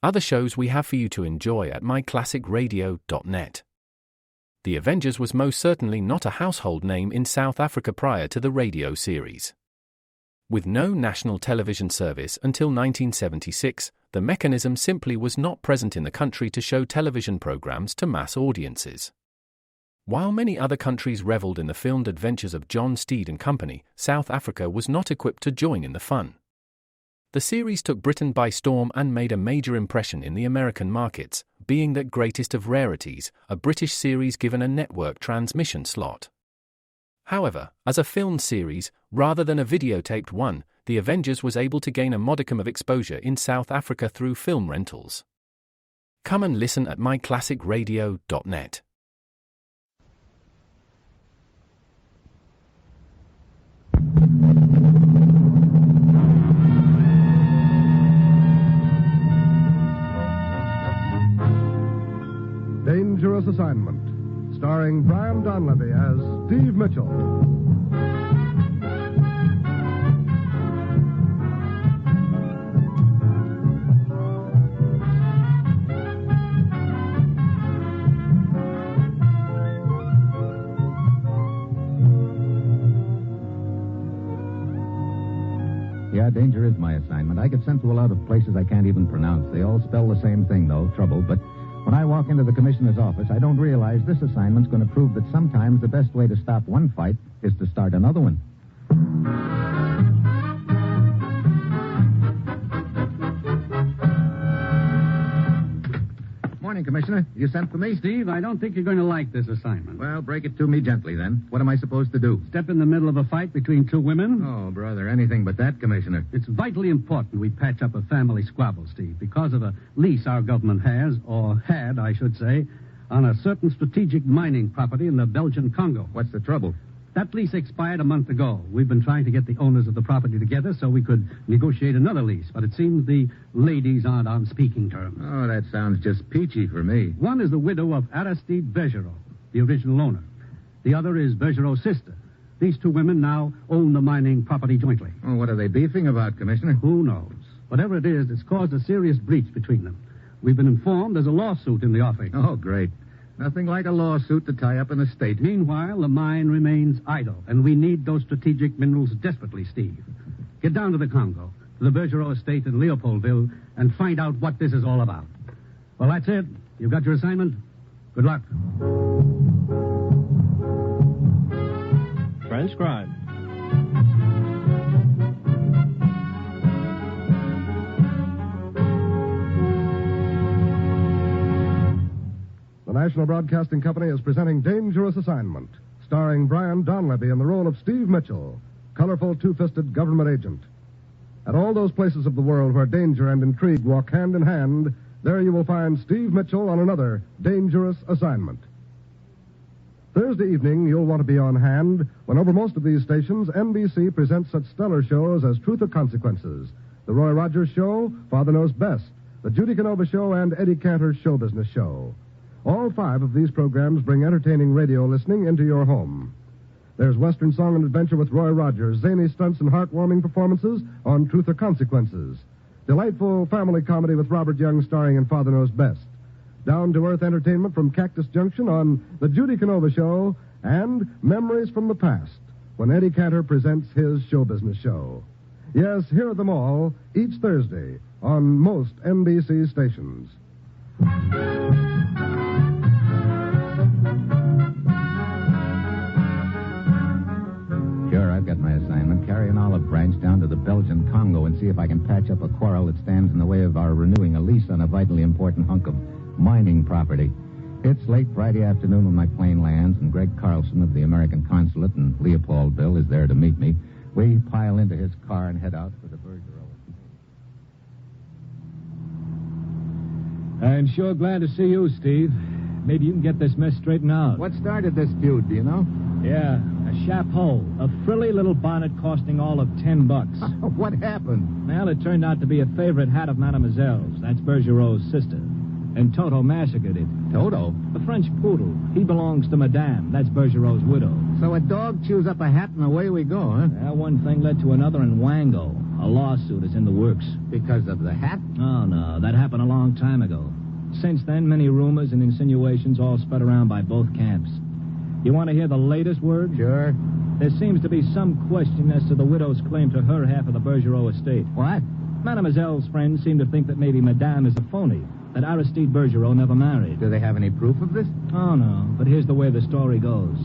other shows we have for you to enjoy at myclassicradio.net. The Avengers was most certainly not a household name in South Africa prior to the radio series. With no national television service until 1976, the mechanism simply was not present in the country to show television programs to mass audiences. While many other countries reveled in the filmed adventures of John Steed and company, South Africa was not equipped to join in the fun. The series took Britain by storm and made a major impression in the American markets, being that greatest of rarities, a British series given a network transmission slot. However, as a filmed series, rather than a videotaped one, The Avengers was able to gain a modicum of exposure in South Africa through film rentals. Come and listen at myclassicradio.net. Dangerous Assignment, starring Brian Donlevy as Steve Mitchell. Yeah, danger is my assignment. I get sent to a lot of places I can't even pronounce. They all spell the same thing, though, trouble. But when I walk into the commissioner's office, I don't realize this assignment's going to prove that sometimes the best way to stop one fight is to start another one. Morning, Commissioner. You sent for me? Steve, I don't think you're going to like this assignment. Well, break it to me gently, then. What am I supposed to do? Step in the middle of a fight between two women? Oh, brother, anything but that, Commissioner. It's vitally important we patch up a family squabble, Steve, because of a lease our government has, or had, I should say, on a certain strategic mining property in the Belgian Congo. What's the trouble? That lease expired a month ago. We've been trying to get the owners of the property together so we could negotiate another lease, but it seems the ladies aren't on speaking terms. Oh, that sounds just peachy for me. One is the widow of Aristide Bergerot, the original owner. The other is Bergerot's sister. These two women now own the mining property jointly. Oh, what are they beefing about, Commissioner? Who knows? Whatever it is, it's caused a serious breach between them. We've been informed there's a lawsuit in the offing. Oh, great. Nothing like a lawsuit to tie up an estate. Meanwhile, the mine remains idle, and we need those strategic minerals desperately, Steve. Get down to the Congo, to the Bergerot estate in Leopoldville, and find out what this is all about. Well, that's it. You've got your assignment. Good luck. Transcribed. The National Broadcasting Company is presenting Dangerous Assignment, starring Brian Donlevy in the role of Steve Mitchell, colorful two-fisted government agent. At all those places of the world where danger and intrigue walk hand in hand, there you will find Steve Mitchell on another Dangerous Assignment. Thursday evening, you'll want to be on hand when over most of these stations, NBC presents such stellar shows as Truth or Consequences, The Roy Rogers Show, Father Knows Best, The Judy Canova Show, and Eddie Cantor's Show Business Show. All 5 of these programs bring entertaining radio listening into your home. There's Western Song and Adventure with Roy Rogers, zany stunts and heartwarming performances on Truth or Consequences. Delightful family comedy with Robert Young starring in Father Knows Best. Down-to-earth entertainment from Cactus Junction on The Judy Canova Show, and Memories from the Past when Eddie Cantor presents his Show Business Show. Yes, hear them all each Thursday on most NBC stations. Sure, I've got my assignment. Carry an olive branch down to the Belgian Congo and see if I can patch up a quarrel that stands in the way of our renewing a lease on a vitally important hunk of mining property. It's late Friday afternoon when my plane lands, and Greg Carlson of the American Consulate in Leopoldville is there to meet me. We pile into his car and head out for the Bergerot. I'm sure glad to see you, Steve. Maybe you can get this mess straightened out. What started this feud, do you know? Yeah, a chapeau. A frilly little bonnet costing all of $10. What happened? Well, it turned out to be a favorite hat of Mademoiselle's. That's Bergerot's sister. And Toto massacred it. Toto? The French poodle. He belongs to Madame. That's Bergerot's widow. So a dog chews up a hat and away we go, huh? Well, one thing led to another in Wango. A lawsuit is in the works. Because of the hat? Oh, no. That happened a long time ago. Since then, many rumors and insinuations all spread around by both camps. You want to hear the latest word? Sure. There seems to be some question as to the widow's claim to her half of the Bergerot estate. What? Mademoiselle's friends seem to think that maybe Madame is a phony, that Aristide Bergerot never married. Do they have any proof of this? Oh, no, but here's the way the story goes.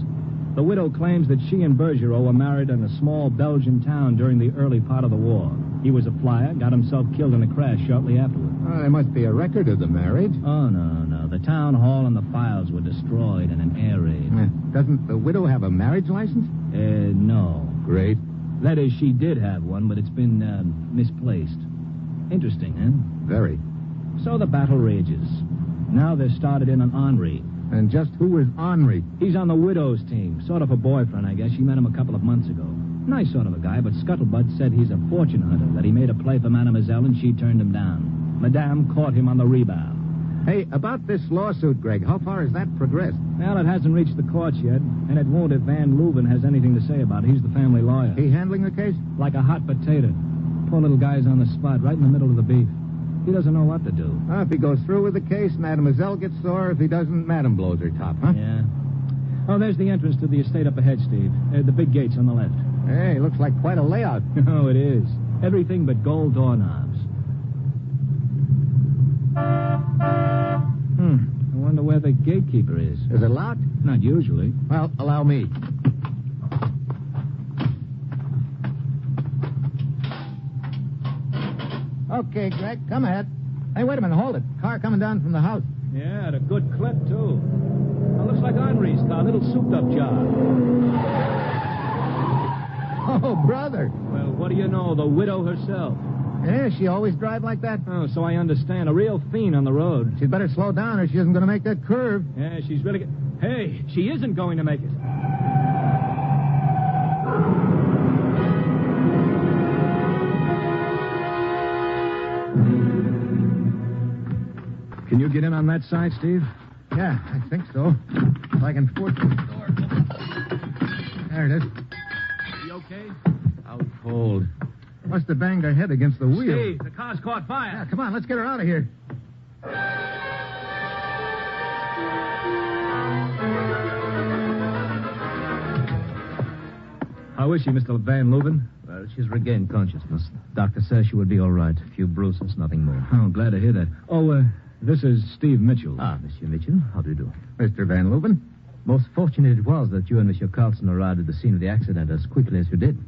The widow claims that she and Bergerot were married in a small Belgian town during the early part of the war. He was a flyer, got himself killed in a crash shortly afterward. Oh, there must be a record of the marriage. Oh, no. The town hall and the files were destroyed in an air raid. Doesn't the widow have a marriage license? No. Great. That is, she did have one, but it's been misplaced. Interesting, huh? Very. So the battle rages. Now they're started in on Henri. And just who is Henri? He's on the widow's team. Sort of a boyfriend, I guess. She met him a couple of months ago. Nice sort of a guy, but Scuttlebutt said he's a fortune hunter, that he made a play for Mademoiselle and she turned him down. Madame caught him on the rebound. Hey, about this lawsuit, Greg, how far has that progressed? Well, it hasn't reached the courts yet, and it won't if Van Leuven has anything to say about it. He's the family lawyer. He handling the case? Like a hot potato. Poor little guy's on the spot, right in the middle of the beef. He doesn't know what to do. If he goes through with the case, Mademoiselle gets sore. If he doesn't, Madame blows her top, huh? Yeah. Oh, there's the entrance to the estate up ahead, Steve. The big gates on the left. Hey, looks like quite a layout. Oh, it is. Everything but gold doorknobs. I wonder where the gatekeeper is. Is it locked? Not usually. Well, allow me. Okay, Greg, come ahead. Hey, wait a minute, hold it. Car coming down from the house. Yeah, at a good clip, too. Well, looks like Henri's car, little souped-up job. Oh, brother. Well, what do you know? The widow herself. Yeah, she always drive like that? Oh, so I understand. A real fiend on the road. She'd better slow down or she isn't going to make that curve. Yeah, she's really... Hey, she isn't going to make it. Can you get in on that side, Steve? Yeah, I think so. If I can force the door. There it is. You okay? Out cold. Must have banged her head against the wheel. Steve, the car's caught fire. Yeah, come on, let's get her out of here. How is she, Mr. Van Leuven? Well, she's regained consciousness. Doctor says she will be all right. A few bruises, nothing more. Oh, glad to hear that. Oh, this is Steve Mitchell. Ah, Monsieur Mitchell, how do you do? Mr. Van Leuven? Most fortunate it was that you and Monsieur Carlson arrived at the scene of the accident as quickly as you did.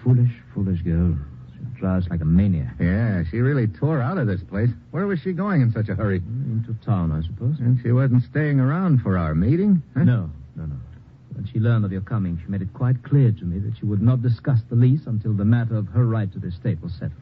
Foolish girl. She drives like a maniac. Yeah, she really tore out of this place. Where was she going in such a hurry? Into town, I suppose. And she wasn't staying around for our meeting? Huh? No. When she learned of your coming, she made it quite clear to me that she would not discuss the lease until the matter of her right to the estate was settled.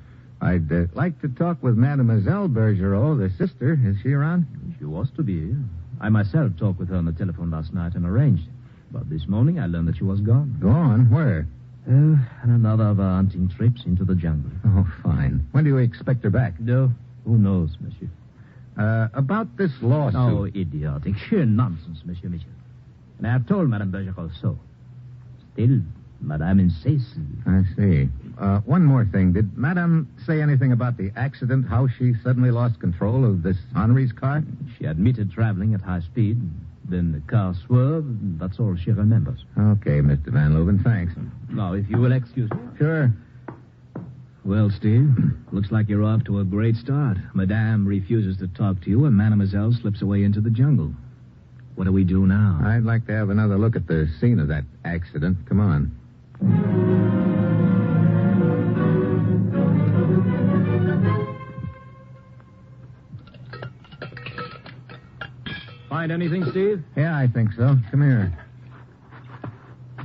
I'd like to talk with Mademoiselle Bergerot, the sister. Is she around? She was to be here. I myself talked with her on the telephone last night and arranged it. But this morning I learned that she was gone. Gone? Where? On another of our hunting trips into the jungle. Oh, fine. When do you expect her back? No, who knows, monsieur? About this lawsuit. Oh, idiotic. Sheer nonsense, Monsieur Mitchell. And I have told Madame Bergerot so. Still, Madame insists. I see. One more thing. Did Madame say anything about the accident, how she suddenly lost control of this Henri's car? She admitted traveling at high speed. Then the car swerved, and that's all she remembers. Okay, Mr. Van Leuven, thanks. Now, if you will excuse me. Sure. Well, Steve, looks like you're off to a great start. Madame refuses to talk to you, and Mademoiselle slips away into the jungle. What do we do now? I'd like to have another look at the scene of that accident. Come on. Find anything, Steve? Yeah, I think so. Come here.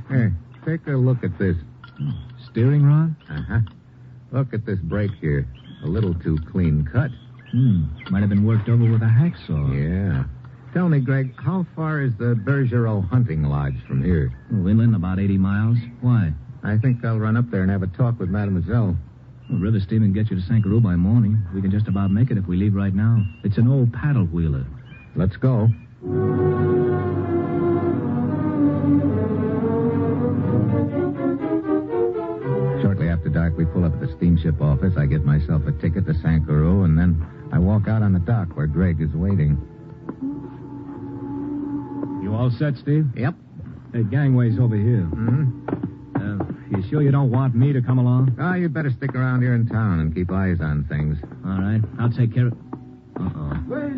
Here, take a look at this. Steering rod? Uh-huh. Look at this break here. A little too clean cut. Might have been worked over with a hacksaw. Yeah. Tell me, Greg, how far is the Bergerot hunting lodge from here? Oh, inland, about 80 miles. Why? I think I'll run up there and have a talk with Mademoiselle. Well, River Steam can get you to Sankaroo by morning. We can just about make it if we leave right now. It's an old paddle wheeler. Let's go. Shortly after dark, we We pull up at the steamship office. I get myself a ticket to St. Carew, and then I walk out on the dock where Greg is waiting. You all set, Steve? Yep. Hey, gangway's over here. You sure you don't want me to come along? Oh, you'd better stick around here in town and keep eyes on things. All right. I'll take care of... Uh-oh. Well.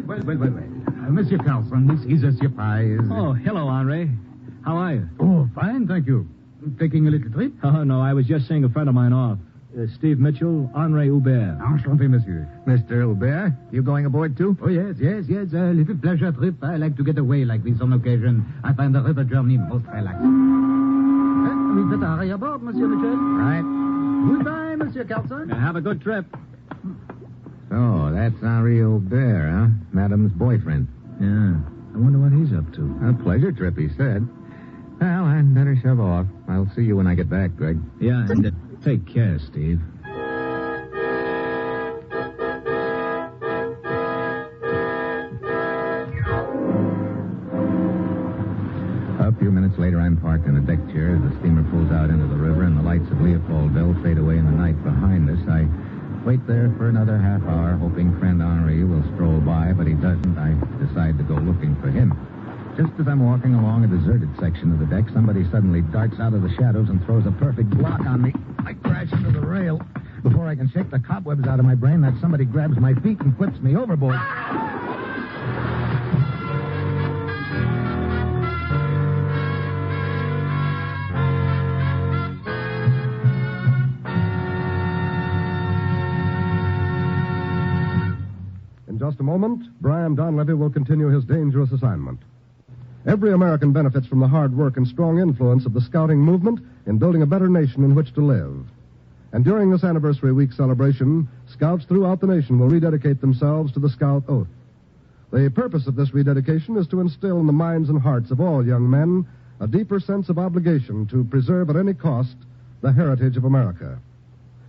Monsieur Carlson, this is a surprise. Oh, hello, Henri. How are you? Oh, fine, thank you. Taking a little trip? Oh, no, I was just seeing a friend of mine off. Steve Mitchell, Henri Hubert. Enchanté, monsieur. Mr. Hubert, you going aboard, too? Oh, yes. A little pleasure trip. I like to get away like this on occasion. I find the river journey most relaxing. We better hurry aboard, Monsieur Mitchell. Right. Goodbye, Monsieur Carlson. Have a good trip. Oh, that's Henri Hubert, huh? Madame's boyfriend. Yeah. I wonder what he's up to. A pleasure trip, he said. Well, I'd better shove off. I'll see you when I get back, Greg. Yeah, and take care, Steve. A few minutes later, I'm parked in a deck chair as the steamer pulls out into the river and the lights of Leopoldville fade away in the night behind us. I wait there for another half hour, hoping friend Henri will stroll by, but he doesn't. I decide to go looking for him. Just as I'm walking along a deserted section of the deck, somebody suddenly darts out of the shadows and throws a perfect block on me. I crash into the rail. Before I can shake the cobwebs out of my brain, that somebody grabs my feet and flips me overboard. In just a moment, Brian Donlevy will continue his dangerous assignment. Every American benefits from the hard work and strong influence of the scouting movement in building a better nation in which to live. And during this anniversary week celebration, scouts throughout the nation will rededicate themselves to the Scout Oath. The purpose of this rededication is to instill in the minds and hearts of all young men a deeper sense of obligation to preserve at any cost the heritage of America.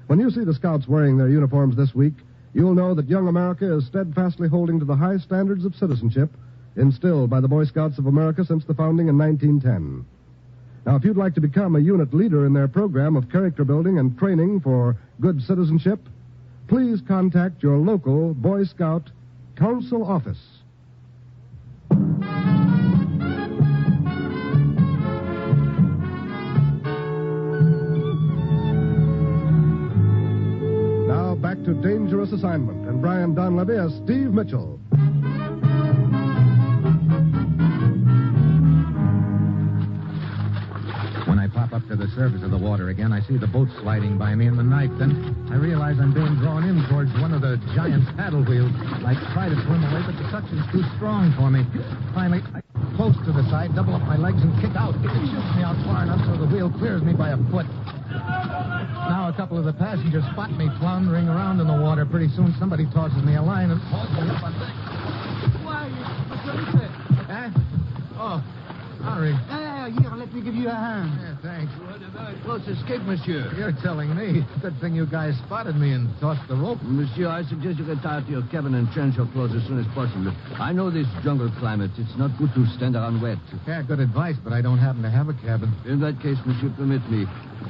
When you see the scouts wearing their uniforms this week, you'll know that young America is steadfastly holding to the high standards of citizenship instilled by the Boy Scouts of America since the founding in 1910. Now, if you'd like to become a unit leader in their program of character building and training for good citizenship, please contact your local Boy Scout Council office. Now, back to Dangerous Assignment and Brian Donlevy as Steve Mitchell. When I pop up to the surface of the water again, I see the boat sliding by me in the night. Then I realize I'm being drawn in towards one of the giant paddle wheels. I try to swim away, but the suction's too strong for me. Finally, I close to the side, double up my legs, and kick out. It shoots me out far enough so the wheel clears me by a foot. Now a couple of the passengers spot me floundering around in the water. Pretty soon somebody tosses me a line and hauls me up on deck. Why, what's it? Eh? Oh, Henri. Here, let me give you a hand. Yeah, thanks. You had a very close escape, monsieur. You're telling me. Good thing you guys spotted me and tossed the rope. Monsieur, I suggest you retire to your cabin and change your clothes as soon as possible. I know this jungle climate. It's not good to stand around wet. Yeah, good advice, but I don't happen to have a cabin. In that case, monsieur, permit me.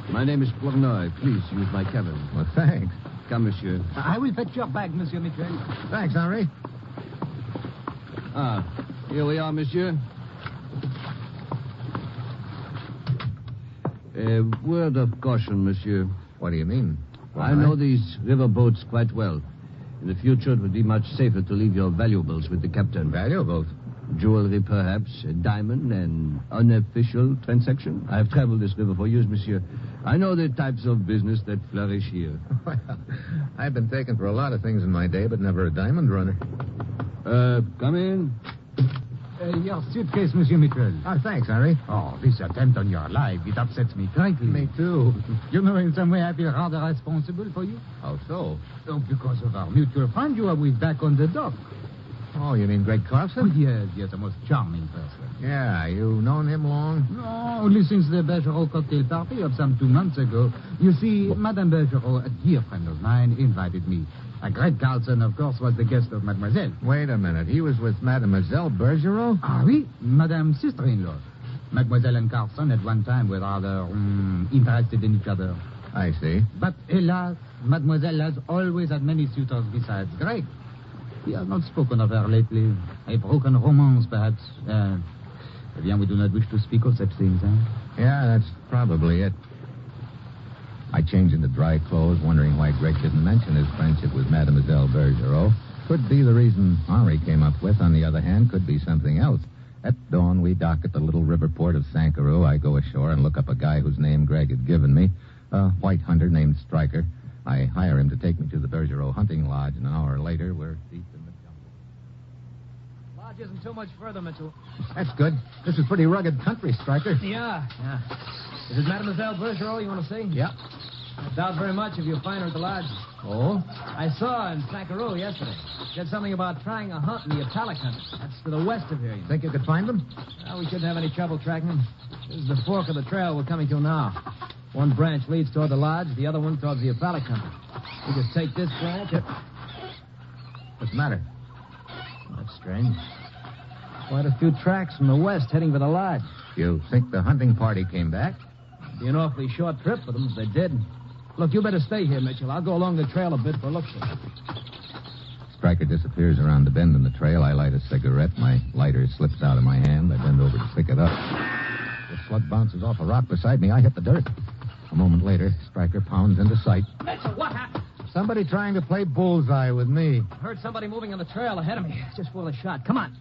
My name is Pornoy. Please use my cabin. Well, thanks. Come, monsieur. I will fetch your bag, Monsieur Mitchell. Thanks, Henri. Ah, here we are, monsieur. A word of caution, monsieur. What do you mean? I know these river boats quite well. In the future, it would be much safer to leave your valuables with the captain. Valuables? Jewelry, perhaps, a diamond, an unofficial transaction. I have traveled this river for years, monsieur. I know the types of business that flourish here. Well, I've been taken for a lot of things in my day, but never a diamond runner. Come in. Your suitcase, Monsieur Mitchell. Thanks, Henri. Oh, this attempt on your life, it upsets me greatly. Me too. You know, in some way, I feel rather responsible for you. How so? Oh, because of our mutual friend you are with back on the dock. Oh, you mean Greg Oh, Clarkson? yes, a most charming person. Yeah, you known him long? No, only since the Bergerot cocktail party of some 2 months ago. You see, Madame Bergerot, a dear friend of mine, invited me. Greg Carlson, of course, was the guest of Mademoiselle. Wait a minute. He was with Mademoiselle Bergerot? Ah, oui, Madame's sister-in-law. Mademoiselle and Carlson at one time were rather interested in each other. I see. But, hélas, Mademoiselle has always had many suitors besides Greg. He has not spoken of her lately. A broken romance, perhaps. Eh bien, we do not wish to speak of such things, eh? Yeah, that's probably it. I changed into dry clothes, wondering why Greg didn't mention his friendship with Mademoiselle Bergerot. Could be the reason Henri came up with. On the other hand, could be something else. At dawn, we dock at the little river port of Sankaroo. I go ashore and look up a guy whose name Greg had given me, a white hunter named Stryker. I hire him to take me to the Bergerot hunting lodge, and an hour later, we're deep in the jungle. Lodge isn't too much further, Mitchell. That's good. This is pretty rugged country, Stryker. Yeah. Is it Mademoiselle Bergerot you want to see? Yeah. I doubt very much if you'll find her at the lodge. Oh? I saw her in Sankaroo yesterday. Said something about trying a hunt in the Atala country. That's to the west of here. You know. Think you could find them? Well, we shouldn't have any trouble tracking them. This is the fork of the trail we're coming to now. One branch leads toward the lodge, the other one towards the Atala country. We just take this branch. What's the matter? That's strange. Quite a few tracks from the west heading for the lodge. You think the hunting party came back? Be an awfully short trip for them if they did. Look, you better stay here, Mitchell. I'll go along the trail a bit for a look. Stryker disappears around the bend in the trail. I light a cigarette. My lighter slips out of my hand. I bend over to pick it up. The slug bounces off a rock beside me. I hit the dirt. A moment later, Stryker pounds into sight. Mitchell, what happened? Somebody trying to play bullseye with me. I heard somebody moving on the trail ahead of me. Just for a shot. Come on.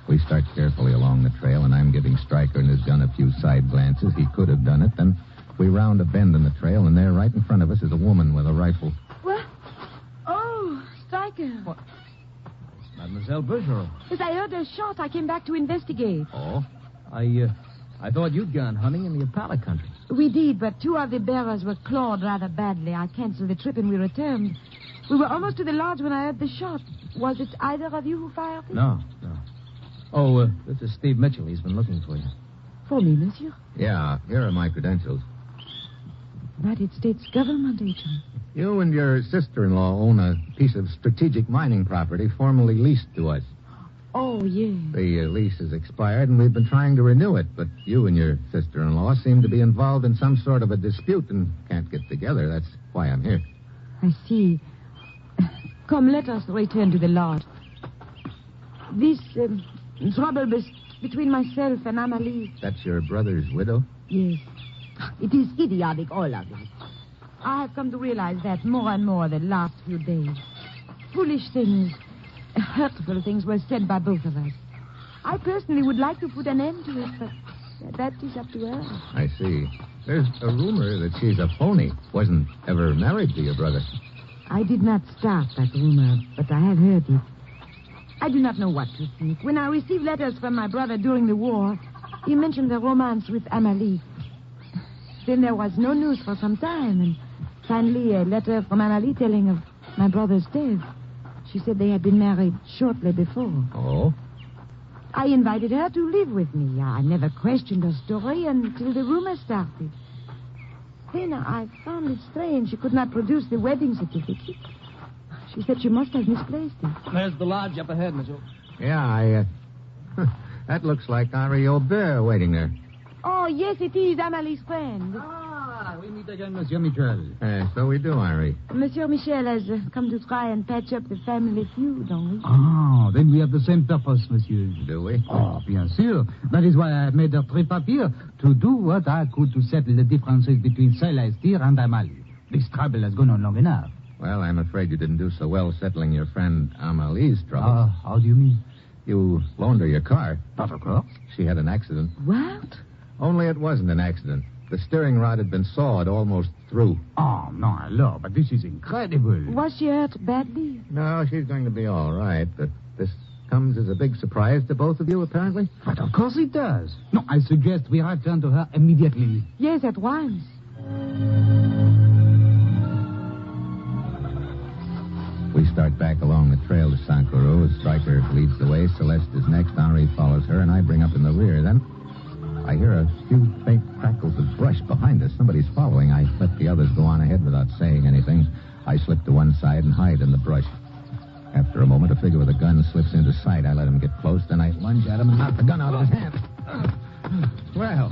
We start carefully along the trail, and I'm giving Stryker and his gun a few side glances. He could have done it. Then we round a bend in the trail, and there, right in front of us, is a woman with a rifle. What? Oh, Stryker. What? Mademoiselle Bergerot. Yes, I heard a shot. I came back to investigate. Oh? I thought you'd gone hunting in the Atala country. We did, but two of the bearers were clawed rather badly. I canceled the trip and we returned. We were almost to the lodge when I heard the shot. Was it either of you who fired it? No. Oh, this is Steve Mitchell. He's been looking for you. For me, monsieur? Yeah, here are my credentials. United States government agent. You and your sister-in-law own a piece of strategic mining property formerly leased to us. Oh, yes. The lease has expired, and we've been trying to renew it, but you and your sister-in-law seem to be involved in some sort of a dispute and can't get together. That's why I'm here. I see. Come, let us return to the lodge. This trouble between myself and Amalie. That's your brother's widow? Yes. It is idiotic, all of it. I have come to realize that more and more the last few days. Foolish things, hurtful things were said by both of us. I personally would like to put an end to it, but that is up to her. I see. There's a rumor that she's a phony. Wasn't ever married to your brother. I did not start that rumor, but I have heard it. I do not know what to think. When I received letters from my brother during the war, he mentioned the romance with Amalie. Then there was no news for some time, and finally a letter from Amalie telling of my brother's death. She said they had been married shortly before. Oh? I invited her to live with me. I never questioned her story until the rumor started. Then I found it strange she could not produce the wedding certificate. She said she must have misplaced it. There's the lodge up ahead, Mitchell. Yeah, that looks like Henri Aubert waiting there. Oh, yes, it is Amalie's friend. Ah, we meet again, Monsieur Michel. So we do, Henri. Monsieur Michel has come to try and patch up the family feud, don't we? Ah, then we have the same purpose, monsieur. Do we? Oh, bien sûr. That is why I made a trip up here, to do what I could to settle the differences between Celestia and Amalie. This trouble has gone on long enough. Well, I'm afraid you didn't do so well settling your friend Amalie's trouble. How do you mean? You loaned her your car. But of course. She had an accident. What? Only it wasn't an accident. The steering rod had been sawed almost through. Oh, no, hello, but this is incredible. Was she hurt badly? No, she's going to be all right, but this comes as a big surprise to both of you, apparently. But of course it does. No, I suggest we return to her immediately. Yes, at once. We start back along the trail to Sankaroo. Stryker leads the way. Celeste is next. Henri follows her, and I bring up in the rear. Then I hear a few faint crackles of brush behind us. Somebody's following. I let the others go on ahead without saying anything. I slip to one side and hide in the brush. After a moment, a figure with a gun slips into sight. I let him get close. Then I lunge at him and knock the gun out of his hand. Well,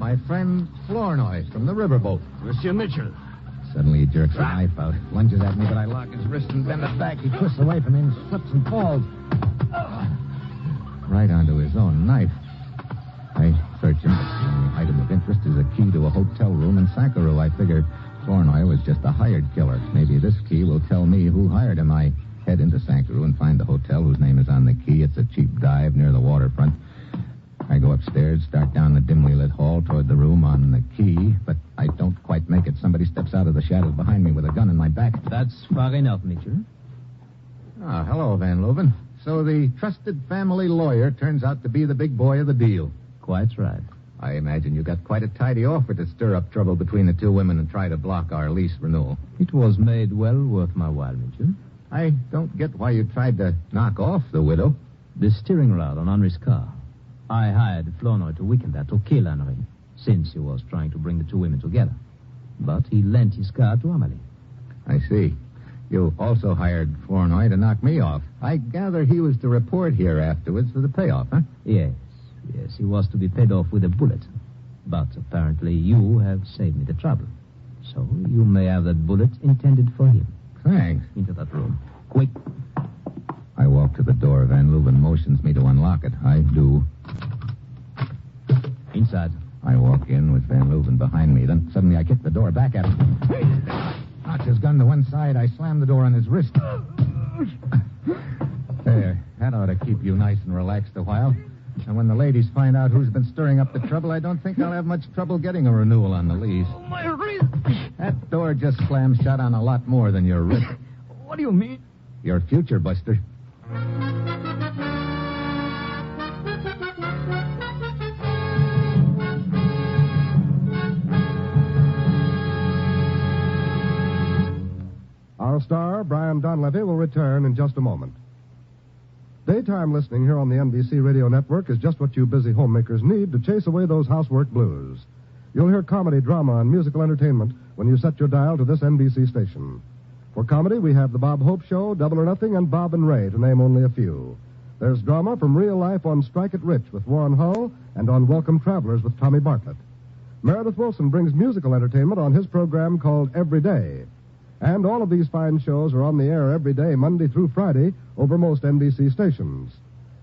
My friend Flournoy from the riverboat. Monsieur Mitchell. Suddenly he jerks a knife out, lunges at me, but I lock his wrist and bend it back. He twists away from me and slips and falls. Right onto his own knife. I search him, but the only item of interest is a key to a hotel room in Sackaroo. I figure Flournoy was just a hired killer. Maybe this key will tell me who hired him. I head into Sackaroo and find the hotel whose name is on the key. It's a cheap dive near the waterfront. I go upstairs, start down the dimly lit hall toward the room on the key, but I don't quite make it. Somebody steps out of the shadows behind me with a gun in my back. That's far enough, Mitchell. Ah, hello, Van Leuven. So the trusted family lawyer turns out to be the big boy of the deal. Quite right. I imagine you got quite a tidy offer to stir up trouble between the two women and try to block our lease renewal. It was made well worth my while, Mitchell. I don't get why you tried to knock off the widow. The steering rod on Henri's car. I hired Flournoy to weaken that, to kill Henri, since he was trying to bring the two women together. But he lent his car to Amelie. I see. You also hired Flournoy to knock me off. I gather he was to report here afterwards for the payoff, huh? Yes, he was to be paid off with a bullet. But apparently you have saved me the trouble. So you may have that bullet intended for him. Thanks. Into that room. Quick. I walk to the door. Van Leuven motions me to unlock it. I do. Inside. I walk in with Van Leuven behind me. Then suddenly I kick the door back at him. Knocks his gun to one side. I slam the door on his wrist. There. That ought to keep you nice and relaxed a while. And when the ladies find out who's been stirring up the trouble, I don't think I'll have much trouble getting a renewal on the lease. My wrist. That door just slammed shut on a lot more than your wrist. What do you mean? Your future, Buster. Our star, Brian Donlevy, will return in just a moment. Daytime listening here on the NBC Radio Network is just what you busy homemakers need to chase away those housework blues. You'll hear comedy, drama, and musical entertainment when you set your dial to this NBC station. For comedy, we have The Bob Hope Show, Double or Nothing, and Bob and Ray, to name only a few. There's drama from real life on Strike It Rich with Warren Hull and on Welcome Travelers with Tommy Bartlett. Meredith Wilson brings musical entertainment on his program called Every Day. And all of these fine shows are on the air every day, Monday through Friday, over most NBC stations.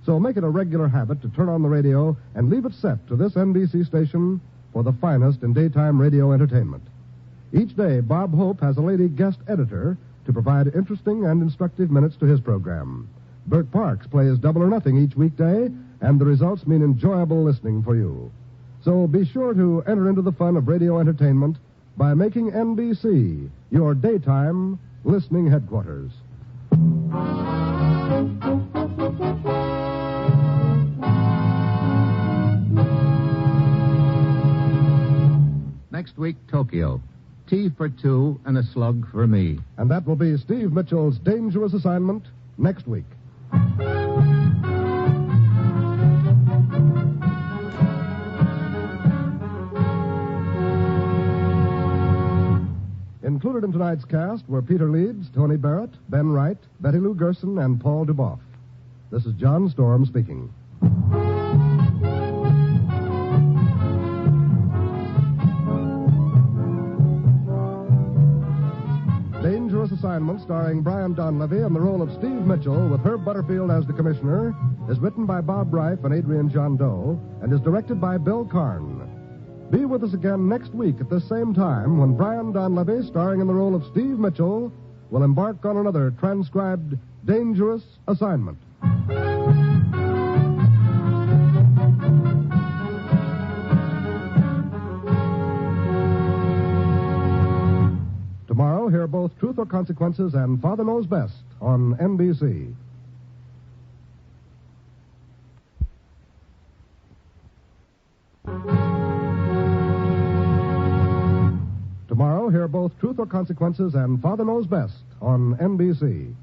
So make it a regular habit to turn on the radio and leave it set to this NBC station for the finest in daytime radio entertainment. Each day, Bob Hope has a lady guest editor to provide interesting and instructive minutes to his program. Bert Parks plays Double or Nothing each weekday, and the results mean enjoyable listening for you. So be sure to enter into the fun of radio entertainment by making NBC your daytime listening headquarters. Next week, Tokyo. Tea for two and a slug for me. And that will be Steve Mitchell's dangerous assignment next week. Included in tonight's cast were Peter Leeds, Tony Barrett, Ben Wright, Betty Lou Gerson, and Paul Duboff. This is John Storm speaking. Dangerous Assignment, starring Brian Donlevy in the role of Steve Mitchell with Herb Butterfield as the commissioner, is written by Bob Reif and Adrian John Doe and is directed by Bill Karn. Be with us again next week at the same time when Brian Donlevy, starring in the role of Steve Mitchell, will embark on another transcribed Dangerous Assignment. Tomorrow, hear both Truth or Consequences and Father Knows Best on NBC. Tomorrow, hear both Truth or Consequences and Father Knows Best on NBC.